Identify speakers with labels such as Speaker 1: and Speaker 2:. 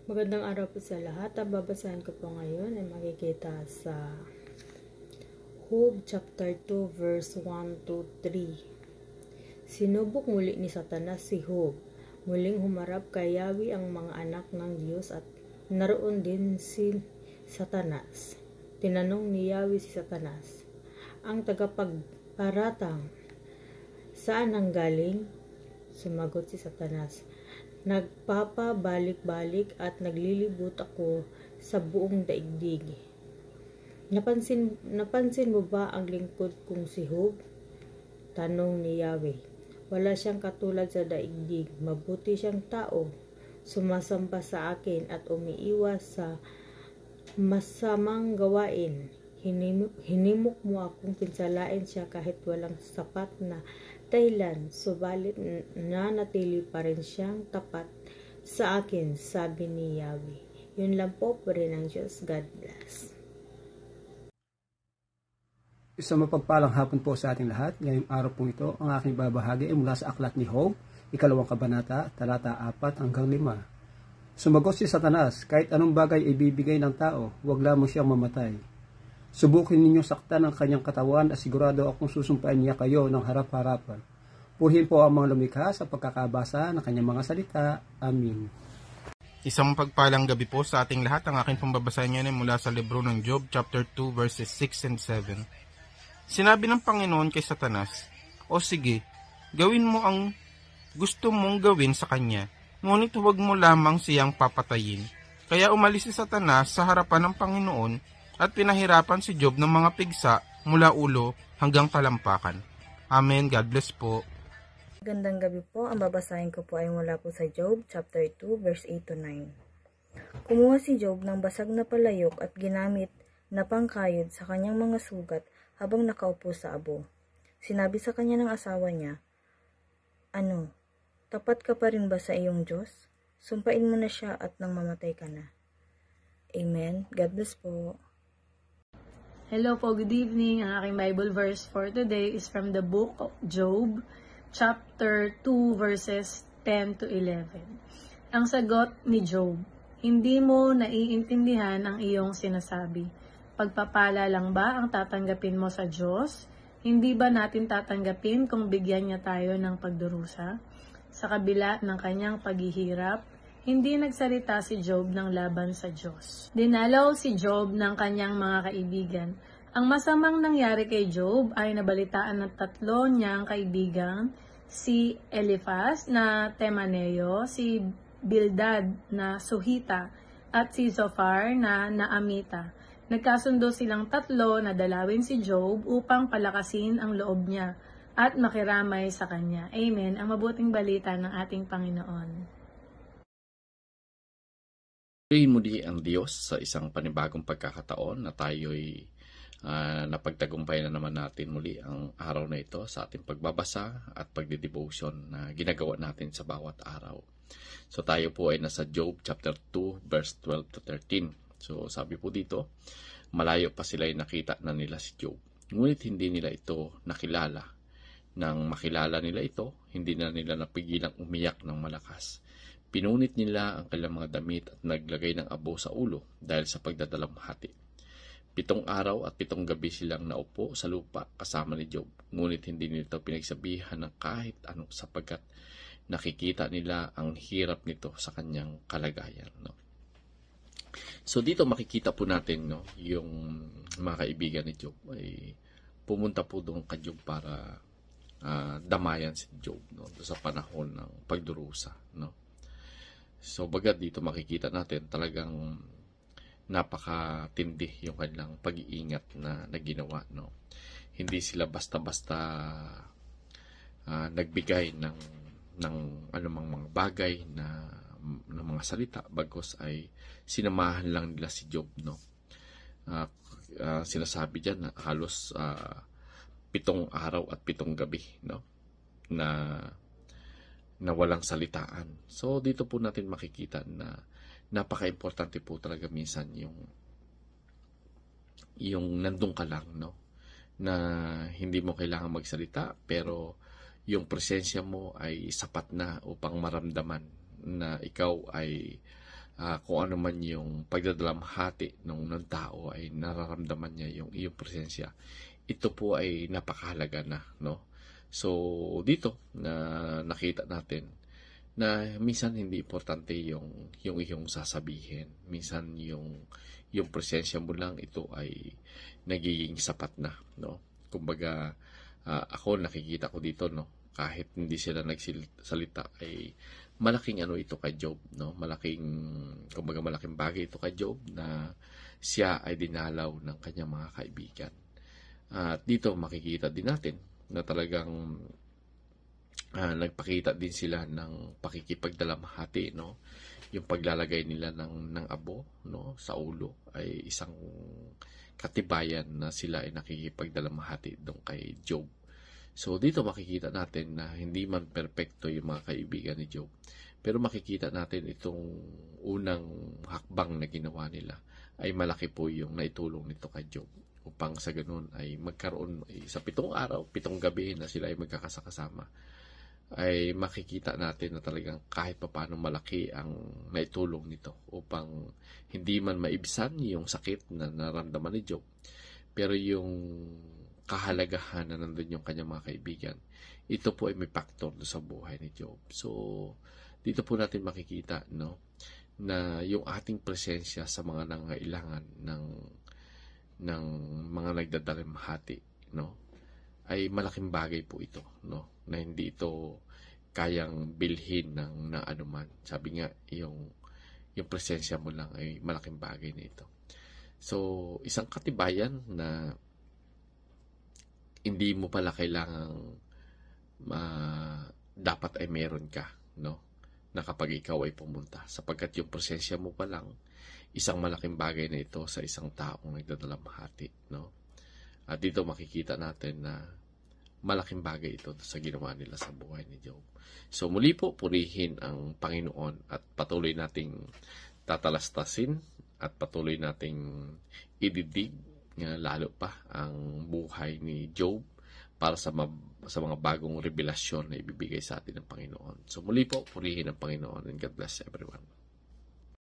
Speaker 1: Magandang araw po sa lahat. Ang babasahin ko po ngayon ay makikita sa Job chapter 2 verse 1 to 3. Sinubok muli ni Satanas si Job. Muling humarap kay Yahweh ang mga anak ng Diyos at naroon din si Satanas. Tinanong ni Yahweh si Satanas, ang tagapagparatang, saan ang galing? Sumagot si Satanas, nagpapabalik-balik at naglilibot ako sa buong daigdig. Napansin mo ba ang lingkod kong si Job? Tanong ni Yahweh. Wala siyang katulad sa daigdig, mabuti siyang tao, sumasamba sa akin at umiiwas sa masamang gawain. Hinimok mo akong pinsalain siya kahit walang sapat na dahilan, subalit nanatili pa rin siyang tapat sa akin, sabi ni Yahweh. Yun lang po rin ng Diyos. God bless.
Speaker 2: Isang mapagpalang hapon po sa ating lahat. Ngayong araw po ito, ang aking babahagi ay mula sa aklat ni Job, 2 kabanata, talata 4 hanggang 5. Sumagot si Satanas, kahit anong bagay ibibigay ng tao, huwag lamang siyang mamatay. Subukin ninyong saktan ang kanyang katawan at sigurado akong susumpain niya kayo ng harap-harapan. Purihin po ang mga lumikha sa pagkakabasa ng kanyang mga salita. Amin.
Speaker 3: Isang pagpalang gabi po sa ating lahat. Ang aking pambabasahin ngayon ay mula sa libro ng Job, chapter 2, verses 6 and 7. Sinabi ng Panginoon kay Satanas, o sige, gawin mo ang gusto mong gawin sa kanya, ngunit huwag mo lamang siyang papatayin. Kaya umalis si Satanas sa harapan ng Panginoon at pinahirapan si Job ng mga pigsa mula ulo hanggang talampakan. Amen. God bless po.
Speaker 4: Magandang gabi po. Ang babasahin ko po ay mula po sa Job chapter 2 verse 8 to 9. Kumuha si Job ng basag na palayok at ginamit na pangkayod sa kanyang mga sugat habang nakaupo sa abo. Sinabi sa kanya ng asawa niya, ano, tapat ka pa rin ba sa iyong Diyos? Sumpain mo na siya at nang mamatay ka na. Amen. God bless po.
Speaker 1: Hello po, good evening. Ang aking Bible verse for today is from the book of Job, chapter 2, verses 10 to 11. Ang sagot ni Job, hindi mo naiintindihan ang iyong sinasabi. Pagpapala lang ba ang tatanggapin mo sa Diyos? Hindi ba natin tatanggapin kung bigyan niya tayo ng pagdurusa? Sa kabila ng kanyang paghihirap, hindi nagsalita si Job ng laban sa Diyos. Dinalaw si Job ng kanyang mga kaibigan. Ang masamang nangyari kay Job ay nabalitaan ng tatlo niyang kaibigan, si Eliphaz na Temaneo, si Bildad na Suhita, at si Zophar na Naamita. Nagkasundo silang tatlo na dalawin si Job upang palakasin ang loob niya at makiramay sa kanya. Amen. Ang mabuting balita ng ating Panginoon.
Speaker 5: Muli ang Diyos sa isang panibagong pagkakataon na tayo'y napagtagumpay na naman natin muli ang araw na ito sa ating pagbabasa at pagdidevotion na ginagawa natin sa bawat araw. So tayo po ay nasa Job chapter 2 verse 12 to 13. So sabi po dito, malayo pa sila'y nakita na nila si Job. Ngunit hindi nila ito nakilala. Nang makilala nila ito, hindi na nila napigilang umiyak ng malakas. Pinunit nila ang kanilang mga damit at naglagay ng abo sa ulo dahil sa pagdadalamhati. 7 araw at 7 gabi silang naupo sa lupa kasama ni Job. Ngunit hindi nila ito pinagsabihan ng kahit anong sapagkat nakikita nila ang hirap nito sa kanyang kalagayan. No? So dito makikita po natin yung mga kaibigan ni Job ay pumunta po doon kay Job para damayan si Job sa panahon ng pagdurusa. No? So bagad dito makikita natin talagang napakatindi yung kanilang pag-iingat na ginawa. No? Hindi sila basta-basta nagbigay ng anumang mga bagay ng mga salita, bagos ay sinamahan lang nila si Job. No? Sinasabi dyan na halos 7 araw at 7 gabi, no? na walang salitaan. So dito po natin makikita na napaka-importante po talaga minsan yung nandun ka lang, no? Na hindi mo kailangan magsalita pero yung presensya mo ay sapat na upang maramdaman na ikaw ay kung ano man yung pagdadalamhati ng tao ay nararamdaman niya yung iyong presensya. Ito po ay napakahalaga na, no? So, dito na nakita natin na minsan hindi importante yung iyong sasabihin. Minsan yung presensya mo lang, ito ay nagiging sapat na, no? Kumbaga, ako nakikita ko dito, no? Kahit hindi sila nagsalita ay malaking ano ito kay Job, no? Malaking bagay ito kay Job na siya ay dinalaw ng kanyang mga kaibigan. At dito makikita din natin na talagang nagpakita din sila ng pakikipagdalamhati, no? Yung paglalagay nila ng abo, no, sa ulo ay isang katibayan na sila ay nakikipagdalamhati doon kay Job. So dito makikita natin na hindi man perpekto yung mga kaibigan ni Job, pero makikita natin itong unang hakbang na ginawa nila ay malaki po yung naitulong nito kay Job, upang sa ganun ay magkaroon sa 7 araw, 7 gabi na sila ay magkakasama, ay makikita natin na talagang kahit papaano malaki ang naitulong nito upang hindi man maibsan yung sakit na naramdaman ni Job, pero yung kahalagahan na nandun yung kanyang mga kaibigan, ito po ay may factor sa buhay ni Job. So, dito po natin makikita, no, na yung ating presensya sa mga nangailangan ng mga nagdadalamhati, no, ay malaking bagay po ito, no, na hindi ito kayang bilhin ng anuman. Sabi nga, yung presensya mo lang ay malaking bagay na ito. So, isang katibayan na hindi mo pala kailangang dapat ay meron ka, no, na kapag ikaw ay pumunta, sapagkat yung presensya mo pa lang isang malaking bagay na ito sa isang taong nagdadalamhati, no. At dito makikita natin na malaking bagay ito sa ginawa nila sa buhay ni Job. So muli po, purihin ang Panginoon at patuloy nating tatalastasin at patuloy nating ididig lalo pa ang buhay ni Job para sa mga bagong revelasyon na ibibigay sa atin ng Panginoon. So muli po, purihin ang Panginoon, and God bless everyone.